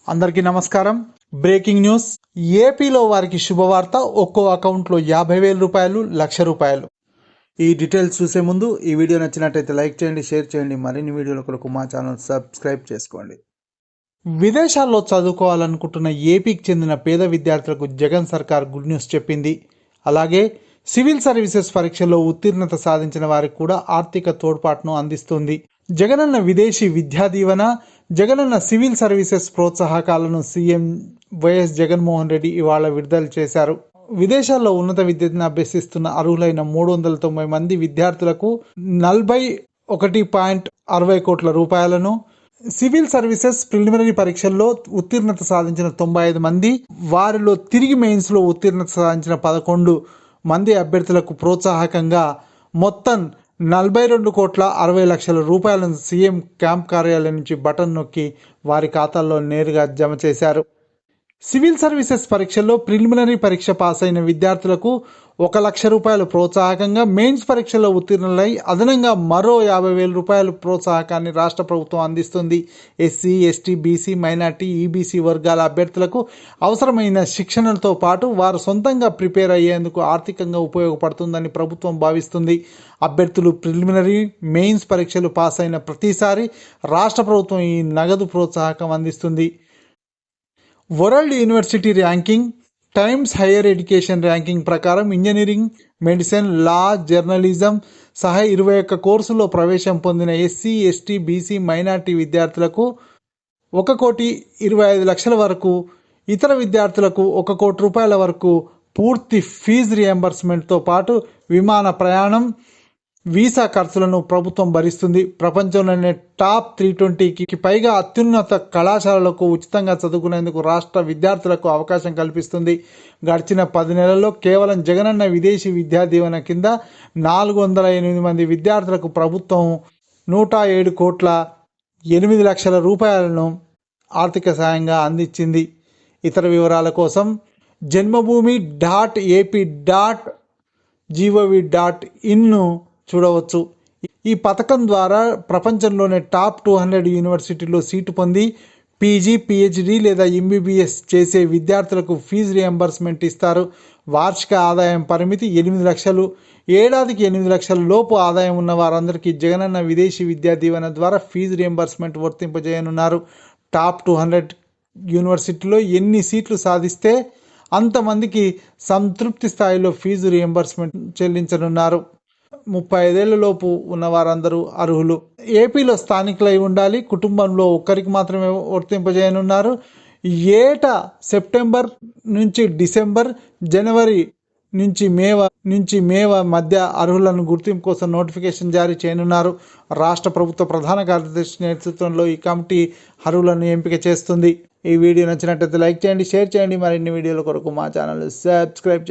అందరికీ నమస్కారం. Breaking news. ఏపీలో వారికి శుభవార్త. ఒక్కో అకౌంట్లో 50,000 రూపాయలు, 1,00,000 రూపాయలు. ఈ డీటెయిల్స్ చూసే ముందు ఈ వీడియో నచ్చినట్టయితే లైక్ చేయండి, షేర్ చేయండి. మరిన్ని వీడియోల కొరకు మా ఛానల్ సబ్స్క్రైబ్ చేసుకోండి. విదేశాల్లో చదువుకోవాలనుకుంటున్న ఏపీకి చెందిన పేద విద్యార్థులకు జగన్ సర్కార్ గుడ్ న్యూస్ చెప్పింది. అలాగే సివిల్ సర్వీసెస్ పరీక్షల్లో ఉత్తీర్ణత సాధించిన వారికి కూడా ఆర్థిక తోడ్పాటును అందిస్తుంది. జగనన్న విదేశీ విద్యా దీవెన, జగనన్న సివిల్ సర్వీసెస్ ప్రోత్సాహకాలను సీఎం వైఎస్ జగన్మోహన్ రెడ్డి ఇవాళ విడుదల చేశారు. విదేశాల్లో ఉన్నత విద్యను అభ్యసిస్తున్న అర్హులైన 390 మంది విద్యార్థులకు 41.60 కోట్ల రూపాయలను, సివిల్ సర్వీసెస్ ప్రిలిమినరీ పరీక్షల్లో ఉత్తీర్ణత సాధించిన 95 మంది, వారిలో తిరిగి మెయిన్స్లో ఉత్తీర్ణత సాధించిన 11 మంది అభ్యర్థులకు ప్రోత్సాహకంగా మొత్తం 42,60,00,000 రూపాయలను సీఎం క్యాంప్ కార్యాలయం నుంచి బటన్ నొక్కి వారి ఖాతాల్లో నేరుగా జమ చేశారు. సివిల్ సర్వీసెస్ పరీక్షల్లో ప్రిలిమినరీ పరీక్ష పాస్ అయిన విద్యార్థులకు 1,00,000 రూపాయలు ప్రోత్సాహకంగా, మెయిన్స్ పరీక్షల్లో ఉత్తీర్ణులై అదనంగా మరో 50,000 రూపాయలు ప్రోత్సాహకాన్ని రాష్ట్ర ప్రభుత్వం అందిస్తుంది. SC, ST, BC, minority, EBC వర్గాల అభ్యర్థులకు అవసరమైన శిక్షణలతో పాటు వారు సొంతంగా ప్రిపేర్ అయ్యేందుకు ఆర్థికంగా ఉపయోగపడుతుందని ప్రభుత్వం భావిస్తుంది. అభ్యర్థులు ప్రిలిమినరీ, మెయిన్స్ పరీక్షలు పాస్ అయిన ప్రతిసారి రాష్ట్ర ప్రభుత్వం ఈ నగదు ప్రోత్సాహకం అందిస్తుంది. World university ranking, times higher education ranking ప్రకారం ఇంజనీరింగ్, మెడిసిన్, లా, జర్నలిజం సహా 21 కోర్సుల్లో ప్రవేశం పొందిన ఎస్సీ, ఎస్టీ, బీసీ, మైనార్టీ విద్యార్థులకు 1,25,00,000 వరకు, ఇతర విద్యార్థులకు 1 కోటి రూపాయల వరకు పూర్తి ఫీజు రియంబర్స్మెంట్తో పాటు విమాన ప్రయాణం, వీసా ఖర్చులను ప్రభుత్వం భరిస్తుంది. ప్రపంచంలోనే టాప్ 320కి పైగా అత్యున్నత కళాశాలలకు ఉచితంగా చదువుకునేందుకు రాష్ట్ర విద్యార్థులకు అవకాశం కల్పిస్తుంది. గడిచిన 10 నెలల్లో కేవలం జగనన్న విదేశీ విద్యా దీవెన కింద 408 మంది విద్యార్థులకు ప్రభుత్వం 107,08,00,000 రూపాయలను ఆర్థిక సాయంగా అందించింది. ఇతర వివరాల కోసం janmabhoomi.ap.gov.in చూడవచ్చు. ఈ పథకం ద్వారా ప్రపంచంలోనే టాప్ 200 యూనివర్సిటీల్లో సీటు పొంది పీజీ, పిహెచ్డి లేదా ఎంబీబీఎస్ చేసే విద్యార్థులకు ఫీజు రియంబర్స్మెంట్ ఇస్తారు. వార్షిక ఆదాయం పరిమితి 8 లక్షలు. ఏడాదికి 8 లక్షల లోపు ఆదాయం ఉన్న వారందరికీ జగనన్న విదేశీ విద్యా దీవెన ద్వారా ఫీజు రియంబర్స్మెంట్ వర్తింపజేయనున్నారు. టాప్ 200 యూనివర్సిటీలో ఎన్ని సీట్లు సాధిస్తే అంతమందికి సంతృప్తి స్థాయిలో ఫీజు రియంబర్స్మెంట్ చెల్లించనున్నారు. 35 ఏళ్ల లోపు ఉన్న వారందరూ అర్హులు. ఏపీలో స్థానికులై ఉండాలి. కుటుంబంలో ఒక్కరికి మాత్రమే వర్తింపజేయనున్నారు. ఏటా సెప్టెంబర్ నుంచి డిసెంబర్, జనవరి నుంచి మే మధ్య అర్హులను గుర్తింపు కోసం నోటిఫికేషన్ జారీ చేయనున్నారు. రాష్ట్ర ప్రభుత్వ ప్రధాన కార్యదర్శి నేతృత్వంలో ఈ కమిటీ అర్హులను ఎంపిక చేస్తుంది. ఈ వీడియో నచ్చినట్లయితే లైక్ చేయండి, షేర్ చేయండి. మరిన్ని వీడియోల కొరకు మా ఛానల్ సబ్స్క్రైబ్ చేయండి.